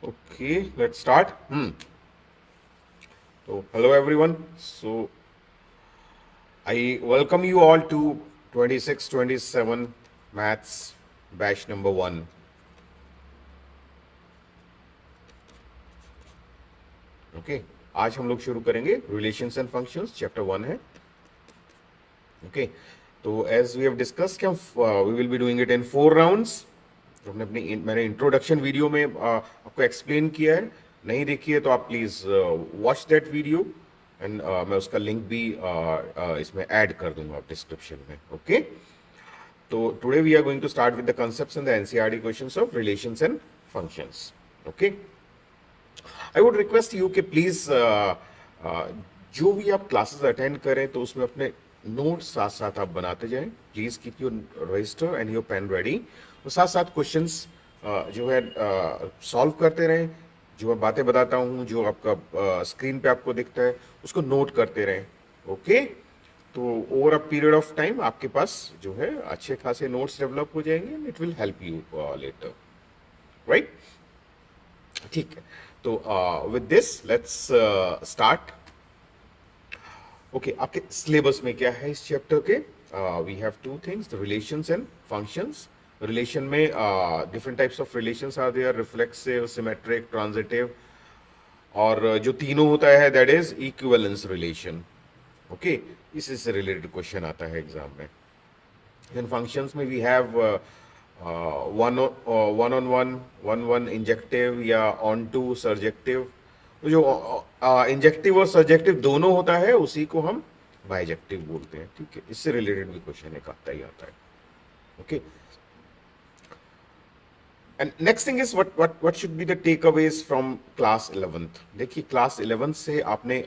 Okay, let's start. So, hello everyone. So, I welcome you all to 26-27 Maths Batch number 1. Okay, आज हम लोग शुरू करेंगे relations and functions chapter 1 है. Okay, तो as we have discussed कि हम we will be doing it in 4 rounds. तो मैंने इंट्रोडक्शन वीडियो में आपको एक्सप्लेन किया है. नहीं देखी है तो आप please watch that video and मैं उसका लिंक भी इसमें ऐड कर दूंगा डिस्क्रिप्शन में. ओके, तो today we are going to start with the concepts and the NCERT questions of relations and functions. Okay, I would request you कि please जो भी आप क्लासेस अटेंड करें तो उसमें अपने नोट्स साथ साथ आप बनाते जाएं. Please keep your register and your pen ready. और साथ साथ क्वेश्चंस जो है सॉल्व करते रहें. जो मैं बातें बताता हूं, जो आपका स्क्रीन पे आपको दिखता है, उसको नोट करते रहें. ओके, तो over a period of time आपके पास जो है अच्छे खासे नोट्स डेवलप हो जाएंगे and it will help you later. Right, ठीक है. तो with this let's start. Okay, आपके सिलेबस में क्या है इस चैप्टर के? We have two things, the relations and functions. Relation में different types of relations are there, reflexive, symmetric, transitive, और जो तीनों होता है that is equivalence relation. Okay, इसी से रिलेटेड क्वेश्चन आता है एग्जाम में. इन फंक्शंस में we have one on one, one one injective या ऑन टू सर्जेक्टिव. तो जो इंजेक्टिव और सर्जेक्टिव दोनों होता है उसी को हम बाइजेक्टिव बोलते हैं. ठीक है, इससे रिलेटेड भी क्वेश्चन एक आता ही आता है. Okay, and next thing is what should be the takeaways from class 11th. देखिए, क्लास 11th से आपने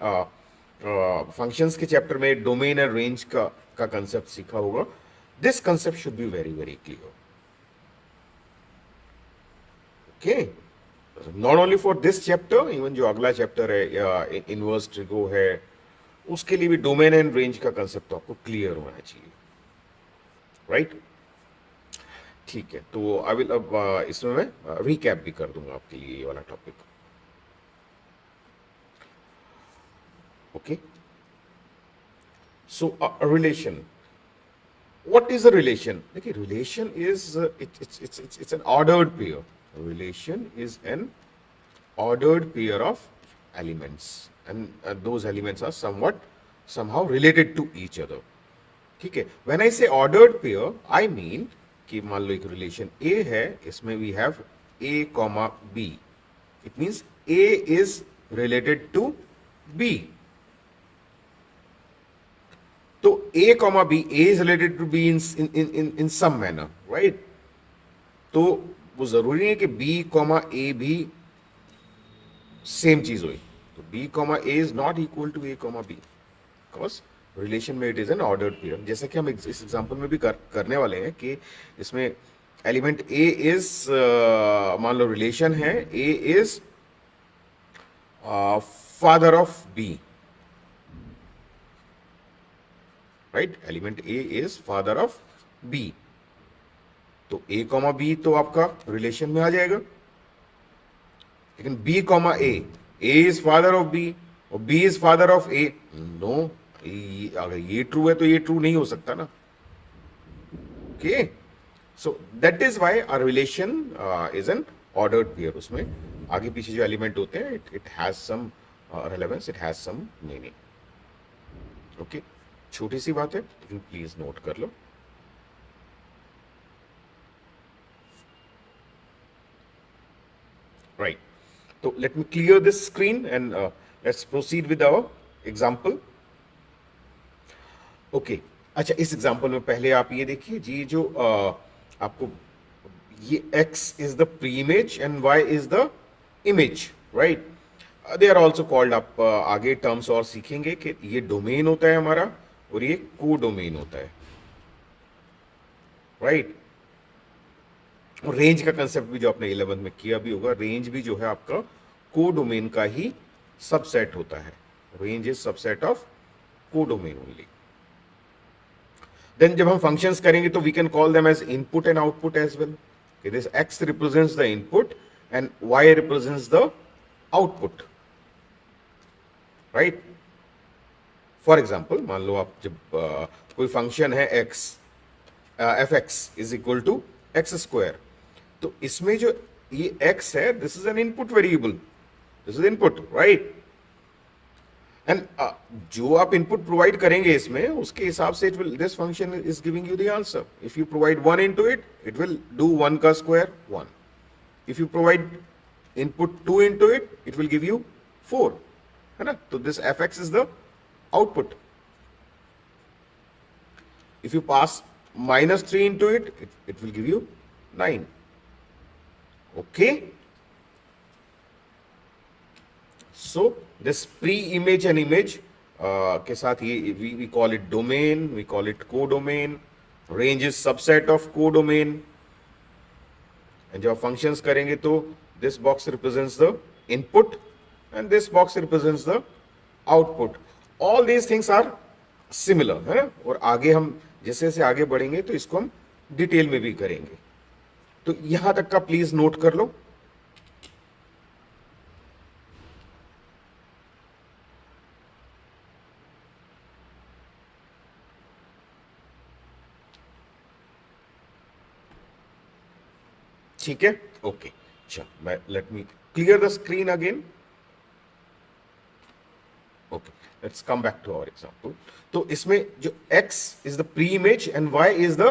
फंक्शंस के चैप्टर में डोमेन एंड रेंज का कंसेप्ट सीखा होगा. This concept should be very very clear. Okay, not only for this chapter, even जो अगला चैप्टर है इनवर्स ट्रिगो है, उसके लिए भी डोमेन एंड रेंज का कंसेप्ट तो आपको क्लियर होना चाहिए. राइट, ठीक है. तो आई विल अब इसमें मैं रिकैप भी कर दूंगा आपके लिए ये वाला topic. Okay, so relation. What is a relation? देखिए, relation is it's an ordered pair. Relation is an ordered pair of elements, and those elements are somehow related to each other. ठीक है. When I say ordered pair, I mean कि मान लो एक relation A है, इसमें we have A comma B. It means A is related to B. तो A comma B, A is related to B in some manner, right? तो वो जरूरी नहीं है कि B comma A भी सेम चीज हुई. तो B comma A is not equal to A comma B, because relation में it is an ordered pair. जैसे कि हम इस एग्जांपल में भी करने वाले हैं कि इसमें एलिमेंट A इज, मान लो रिलेशन है, A is father of B. Right, element A is father of B. तो A कॉमा B तो आपका रिलेशन में आ जाएगा. लेकिन B comma A, A is father of B और B is father of A. No, अगर ये ट्रू है तो ये ट्रू नहीं हो सकता ना. Okay, so that is why our relation is an ordered pair. उसमें आगे पीछे जो एलिमेंट होते हैं, it has some relevance, it has some meaning. Okay, छोटी सी बात है लेकिन प्लीज नोट कर लो. राइट, तो let me clear this screen and let's proceed with our example. Okay, अच्छा, इस एग्जांपल में पहले आप ये देखिए जी, जो आपको ये x is the pre image and y is the image. Right, they are also called, आप आगे टर्म्स और सीखेंगे कि ये डोमेन होता है हमारा और ये को डोमेन होता है. राइट, और रेंज का कंसेप्ट भी जो आपने 11th में किया भी होगा, रेंज भी जो है आपका को डोमेन का ही सबसेट होता है. रेंज इज सबसेट ऑफ को डोमेन ओनली. देन जब हम फंक्शंस करेंगे तो we can call them as input and output as well. This x represents the input and y represents the output, right? For example मान लो आप जब कोई फंक्शन है x, f x is equal to x square, तो इसमें जो ये x है, this is an input variable, this is input, right? And जो आप इनपुट प्रोवाइड करेंगे इसमें, उसके हिसाब से it will, this function is giving you the answer. If you provide 1 into it, it will do 1 का square 1. If you provide input 2 into it, it will give you 4, है ना? तो this F x is the output. If you pass minus 3 into it, it will give you 9. Okay? So this pre-image and image के साथ ये we call it domain, we call it codomain. Range is subset of codomain. And जब functions करेंगे तो this box represents the input and this box represents the output. All these things are similar, है? और आगे हम जैसे जैसे आगे बढ़ेंगे तो इसको हम डिटेल में भी करेंगे. तो यहां तक का प्लीज नोट कर लो. ठीक है, ओके. चल मैं late me clear the screen again. Okay, let's come back to our example. तो इसमें जो x is the pre-image and y is the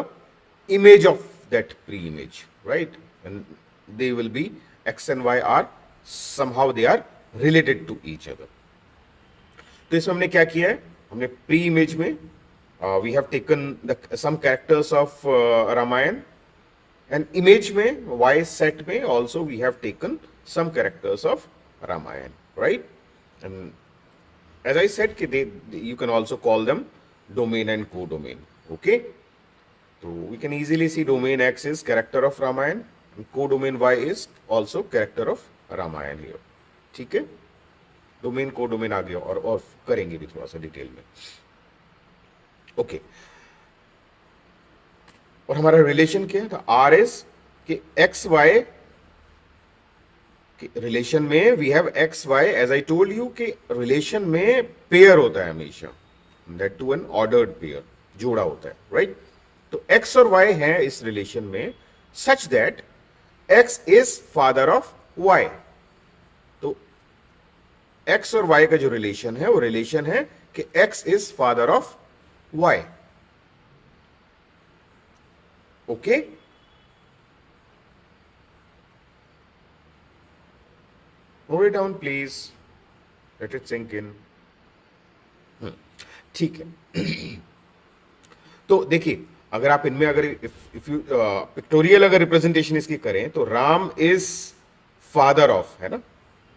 image of that pre-image, right? And they will be, x and y are somehow they are related to each other. तो इसमें हमने क्या किया है? हमने pre-image में we have taken some characters of Ramayan, and image में y set में also we have taken some characters of Ramayan, right? And as I said, you can also call them domain and codomain. Okay, so we can easily see domain X is character of Ramayan and codomain Y is also character of Ramayan here. ठीक है, domain codomain आ गया और करेंगे भी थोड़ा सा detail में. Okay, और हमारा रिलेशन क्या है? R is कि एक्स वाई रिलेशन में we have x y. As I told you कि रिलेशन में पेयर होता है हमेशा, that too an ordered pair, जोड़ा होता है, राइट? तो एक्स और वाई है इस रिलेशन में such that x is father of y. तो एक्स और वाई का जो रिलेशन है वो रिलेशन है कि x is father of y. Okay, Note it down please. Let it sink in. ठीक है. तो देखिए, अगर आप इनमें अगर इफ यू पिक्टोरियल अगर रिप्रेजेंटेशन इसकी करें तो राम इज फादर ऑफ, है ना?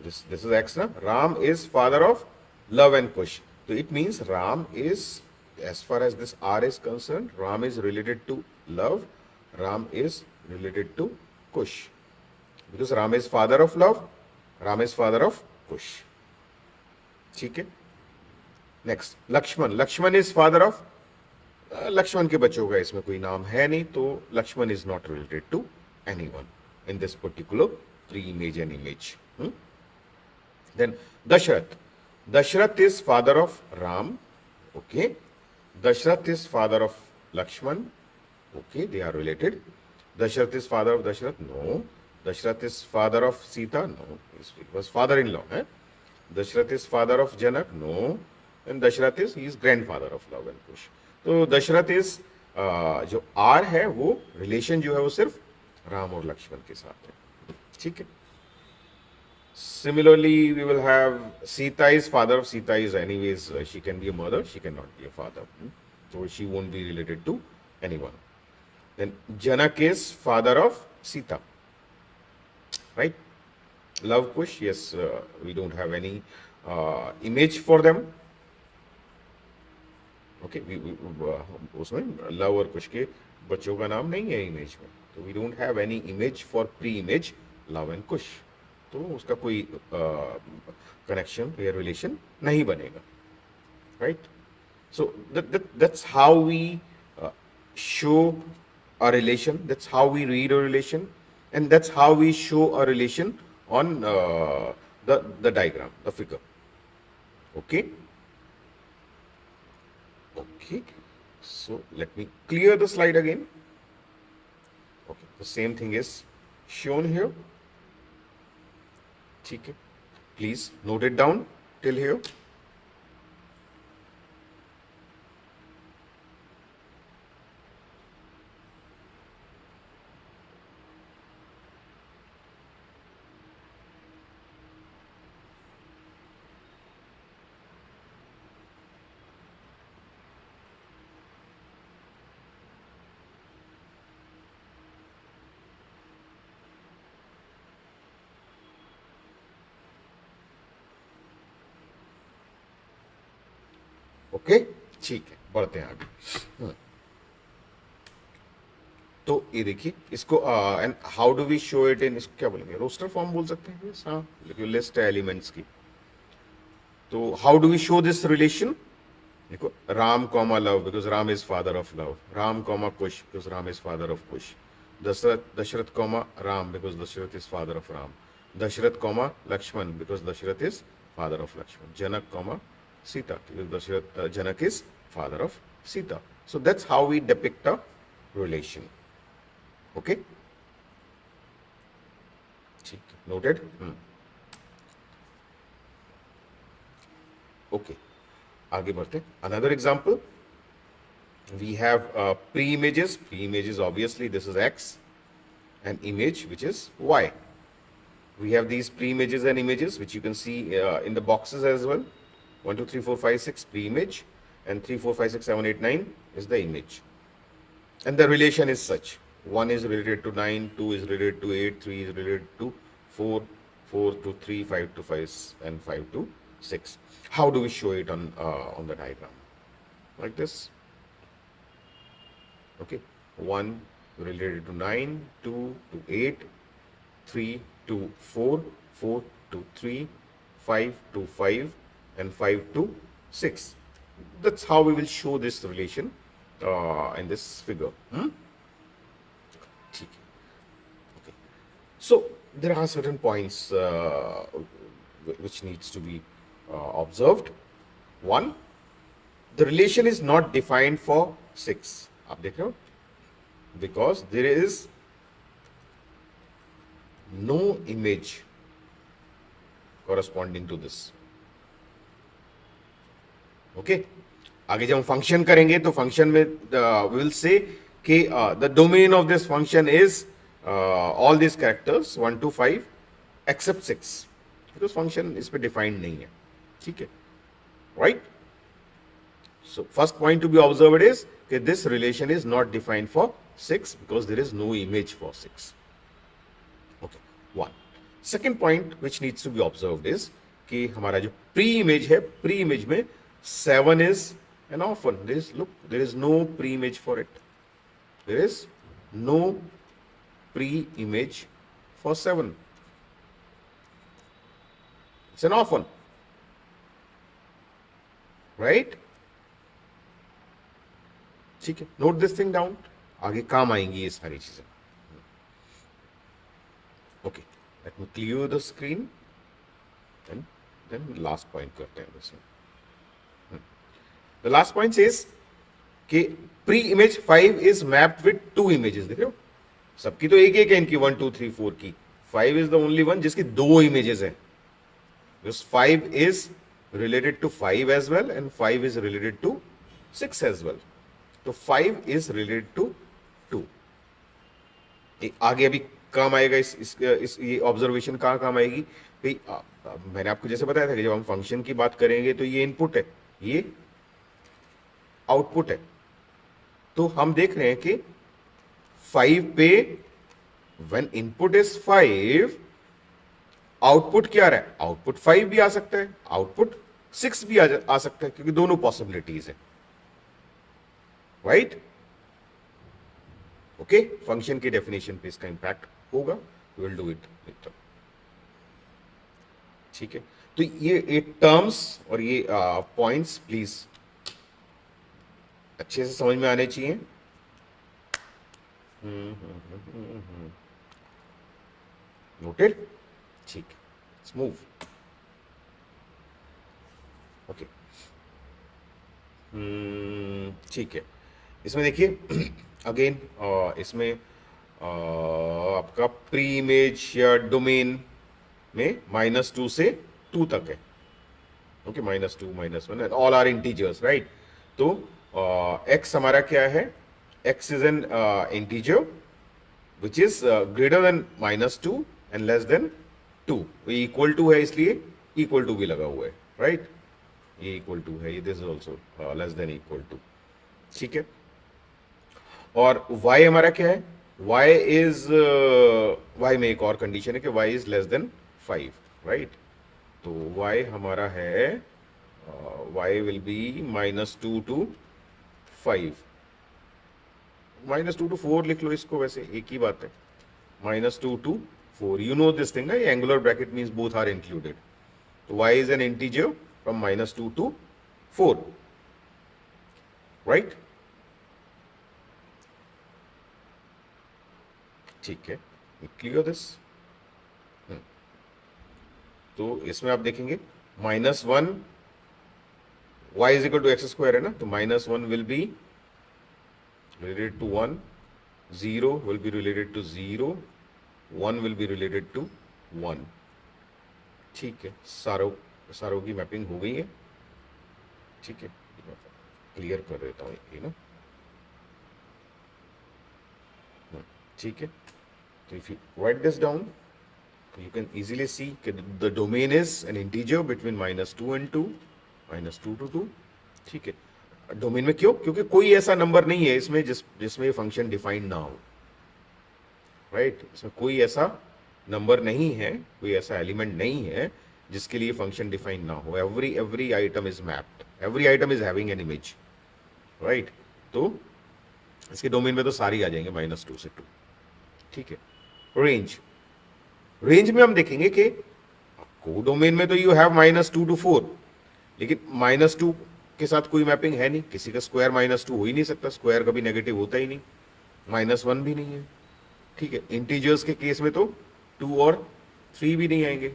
दिस इज एक्स ना. Ram is father of Luv and Kush. तो it means Ram is, as far as this R is concerned, Ram is related to love, Ram is related to Kush, because Ram is father of love, Ram is father of Kush. ठीक है, next Lakshman. Lakshman is father of, Lakshman के बच्चों का इसमें कोई नाम है नहीं, तो Lakshman is not related to anyone in this particular pre image and image. Then Dashrath. Dashrath is father of Ram. Okay, Dashrath is father of Lakshman. Okay, they are related. Dashrath is father of Dashrath. No. Dashrath is father of Sita? No, he was father-in-law. Dashrath is father of Janak? No. And Dashrath is, he is grandfather of Love and Kush. तो Dashrath is जो R है वो relation जो है वो सिर्फ राम और लक्ष्मण के साथ है. ठीक है. Similarly, we will have Sita is father of Sita is anyways, she can be a mother, she cannot be a father. So she won't be related to anyone. Then Janak is father of Sita. Right? Love Kush, yes, we don't have any image for them. Okay, उसमें love और कुश के बच्चों का नाम नहीं है image में, तो we don't have any image for pre-image love and kush. तो उसका कोई कनेक्शन या रिलेशन नहीं बनेगा. Right? So that's how we show a relation. That's how we read a relation. and that's how we show a relation on the diagram, the figure. Okay. Okay. So let me clear the slide again. Okay. The same thing is shown here. Okay. Please note it down till here. Okay, ठीक है, बढ़ते हैं आगे। तो ये देखिए इसको, and how do we show it in, इसको क्या बोलेंगे, रोस्टर फॉर्म बोल सकते हैं। हाँ, देखिए लिस्ट है एलिमेंट्स की। तो how do we show this relation, देखो Ram comma Luv because Ram is father of Luv, Ram comma Kush because Ram is father of Kush, Dashrath comma Ram because Dashrath is father of Ram, Dashrath comma Lakshman because Dashrath is father of Lakshman, Janak comma Sita because Dashrath Janak is father of Sita. So that's how we depict a relation. Okay, noted. Okay, आगे बढ़ते। Another example, we have pre-images. Pre-images, obviously this is X, and image which is Y. We have these pre-images and images which you can see in the boxes as well. 1, 2, 3, 4, 5, 6 pre-image, and 3, 4, 5, 6, 7, 8, 9 is the image. And the relation is such: 1 is related to 9, 2 is related to 8, 3 is related to 4, 4 to 3, 5 to 5, and 5 to 6. How do we show it on the diagram? Like this. Okay, 1 related to 9, 2 to 8, 3 to 4, 4 to 3, 5 to 5, and 5 to 6. That's how we will show this relation in this figure. Okay. So there are certain points which needs to be observed. One, the relation is not defined for 6. आप देख रहे हो? Because there is no image corresponding to this. Okay, आगे जब हम function करेंगे तो function में वी विल से कि the domain of this function is all this characters 1 to 5 except 6, because function इस पे डिफाइंड नहीं है। ठीक है, right. So first point to be observed is कि this relation is not defined for 6 because there is no image for 6। Okay, one. Second point which needs to be observed is कि हमारा जो pre image है, pre image में 7 is an orphan. There is no pre-image for it. There is no pre-image for 7. It's an orphan, right? ठीक है, note this thing down. आगे काम आएंगी ये सारी चीजें। Okay, let me clear the screen and then last point करते हैं इसमें। The last point says कि pre-image 5 is mapped with 2 images। देख रहे हो, सबकी तो एक है इनकी 1, 2, 3, 4 की। 5 is the only one जिसकी 2 images है। Because 5 is related to 5 as well and 5 is related to 6 as well. तो 5 is related to 2। आगे अभी काम आएगा इस ये ऑब्जर्वेशन कहाँ काम आएगी भाई। मैंने आपको जैसे बताया था कि जब हम फंक्शन की बात करेंगे तो ये इनपुट है, ये आउटपुट है। तो हम देख रहे हैं कि 5 पे व्हेन इनपुट इज 5, आउटपुट क्या रहा है, आउटपुट 5 भी आ सकता है, आउटपुट 6 भी आ सकता है, क्योंकि दोनों पॉसिबिलिटीज है, राइट। ओके, फंक्शन की डेफिनेशन पे इसका इंपैक्ट होगा, we will do it later. ठीक है, तो ये टर्म्स और ये पॉइंट्स प्लीज अच्छे से समझ में आने चाहिए। नोटेड? ठीक है, लेट्स मूव. ओके, ठीक है. इसमें देखिए अगेन इसमें आपका प्री इमेज या डोमेन में -2 से 2 तक है. Okay, -2, -1 and all are integers, right? तो x हमारा क्या है? x is an integer which is greater than -2 and less than 2. Equal to है इसलिए इक्वल टू भी लगा हुआ है, राइट? ये इक्वल टू है, this is also less than equal to. ठीक है. और y हमारा क्या है? y इज y में एक और कंडीशन है कि y is less than 5, right? तो y हमारा है y will be -2 to 5. -2 to 4 लिख लो इसको, वैसे एक ही बात है. -2 to 4, you know this thing ना, ये angular bracket means both are included. तो y is an integer from -2 to 4, right? ठीक है, क्लियर दिस? तो इसमें आप देखेंगे -1 y is equal to x square है ना, तो -1 will be related to 1, 0 will be related to 0, 1 will be related to 1. ठीक है, सारों की मैपिंग हो गई है. ठीक है, क्लियर कर देता हूँ ये ना. ठीक है, तो if you right this down you can easily see the domain is an integer between -2 and 2, -2 to 2. ठीक है, डोमेन में क्यों? क्योंकि कोई ऐसा नंबर नहीं है इसमें जिसमें फंक्शन डिफाइंड ना हो, राइट? इसमें कोई ऐसा नंबर नहीं है, कोई ऐसा एलिमेंट नहीं है जिसके लिए फंक्शन डिफाइंड ना हो. Every item is mapped, every item is having an image, right? तो इसके डोमेन में तो सारी आ जाएंगे -2 से 2. ठीक है. रेंज में हम देखेंगे कि को डोमेन में तो यू हैव -2 to 4, लेकिन -2 के साथ कोई मैपिंग है नहीं. किसी का स्क्वायर -2 हो ही नहीं सकता, स्क्वायर कभी नेगेटिव होता ही नहीं. -1 भी नहीं है. ठीक है. इंटीजर्स के केस में तो 2 और 3 भी नहीं आएंगे.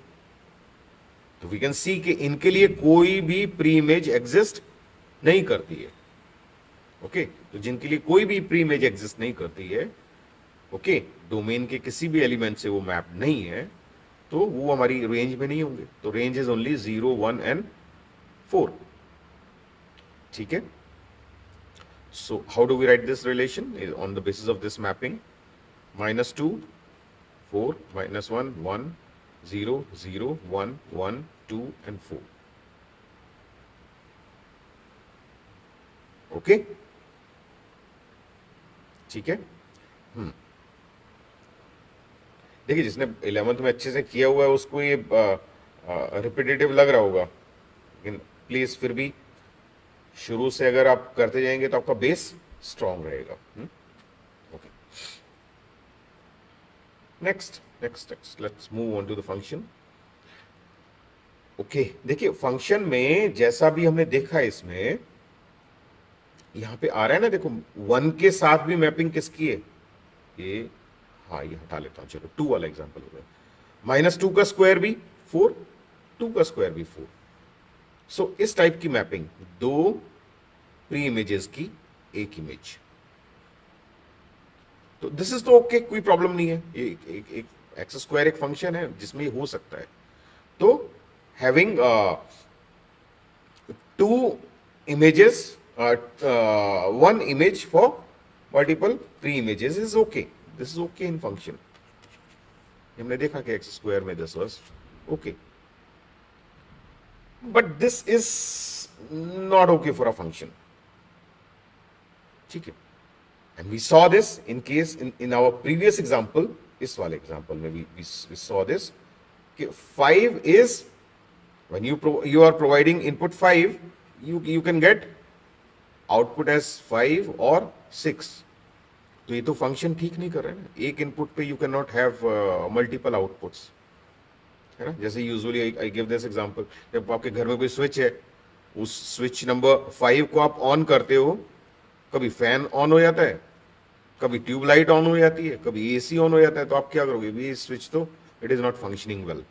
तो वी कैन सी कि इनके लिए कोई भी प्री इमेज एग्जिस्ट नहीं करती है. ओके, तो जिनके लिए कोई भी प्री इमेज एग्जिस्ट नहीं करती है, ओके, डोमेन के किसी भी एलिमेंट से वो मैप नहीं है, तो वो हमारी रेंज में नहीं होंगे. तो रेंज इज ओनली 0, 1 एंड 4. ठीक है. So how do we write this relation on the basis of this mapping? -2, 4, -1, 1, 0, 0, 1, 1, 2 and 4. Okay, ठीक है. देखिए, जिसने 11th में अच्छे से किया हुआ है उसको ये रिपीटेटिव लग रहा होगा, लेकिन प्लीज फिर भी शुरू से अगर आप करते जाएंगे तो आपका बेस स्ट्रांग रहेगा. Okay, next let's move on to the function. Okay, देखिए फंक्शन में जैसा भी हमने देखा है, इसमें यहां पे आ रहा है ना, देखो 1 के साथ भी मैपिंग किसकी है? ये, हाँ, ये हटा लेता हूं. चलो 2 वाला एग्जांपल हो गया. -2 का स्क्वायर भी 4, 2 का स्क्वायर भी 4. सो इस टाइप की मैपिंग, 2 प्री इमेजेस की एक इमेज, तो दिस इज तो ओके, कोई प्रॉब्लम नहीं है. एक एक्स स्क्वायर एक फंक्शन है जिसमें ये हो सकता है. तो having 2 images, 1 image for multiple pre images is okay. This is okay in function. हमने देखा कि एक्स स्क्वायर में this was okay, but this is not okay for a function. ठीक है. And we saw this in case in our previous example, इस वाले example में we saw this कि 5 is when you are providing input 5, you can get output as 5 or 6. तो ये तो function ठीक नहीं कर रहे हैं ना. एक इनपुट पे you can not have multiple outputs, है ना. जैसे usually I give this example, जब आपके घर में कोई स्विच है, उस स्विच नंबर 5 को आप ऑन करते हो, कभी फैन ऑन हो जाता है, कभी ट्यूबलाइट ऑन हो जाती है, कभी एसी ऑन हो जाता है. तो आप क्या करोगे? भी स्विच तो it is not functioning well,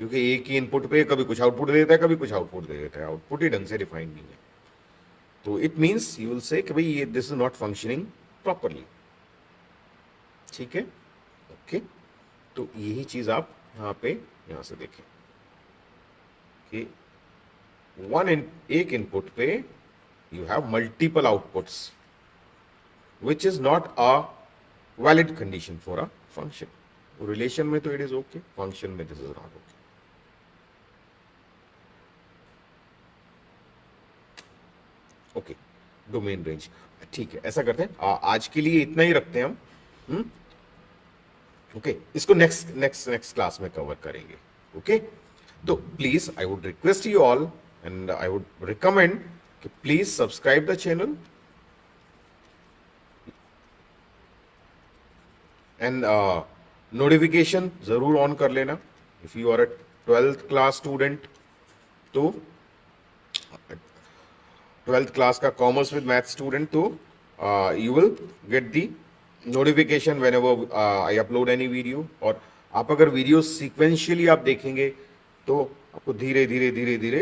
क्योंकि एक ही इनपुट पे कभी कुछ आउटपुट दे देता है, कभी कुछ आउटपुट दे देता है, आउटपुट ही ढंग से डिफाइन नहीं है। तो it means you will say कि भाई ये this is not functioning properly. ठीक है, ओके। तो यही चीज आप यहां से देखें कि एक इनपुट पे you have multiple outputs, which is not a valid condition for a function. Relation में तो इट इज ओके, फंक्शन में this is not okay. Okay, domain range, ठीक है, ऐसा करते हैं आज के लिए इतना ही रखते हैं हम। ओके, इसको नेक्स्ट क्लास में कवर करेंगे। ओके, तो please I would request you all and I would recommend कि please subscribe the channel and notification जरूर ऑन कर लेना। If you are a 12th class student तो 12th क्लास का कॉमर्स विद मैथ स्टूडेंट, तो you will get the notification whenever I upload any video. और आप अगर video sequentially आप देखेंगे तो आपको धीरे धीरे धीरे धीरे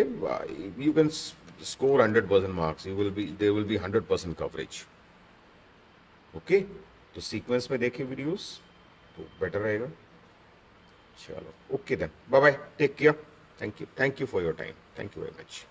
you can score 100% marks, you will be there will be 100% coverage. Okay, तो सीक्वेंस में देखें वीडियोस तो बेटर रहेगा। चलो, okay then, bye bye, take care, thank you for your time, thank you very much.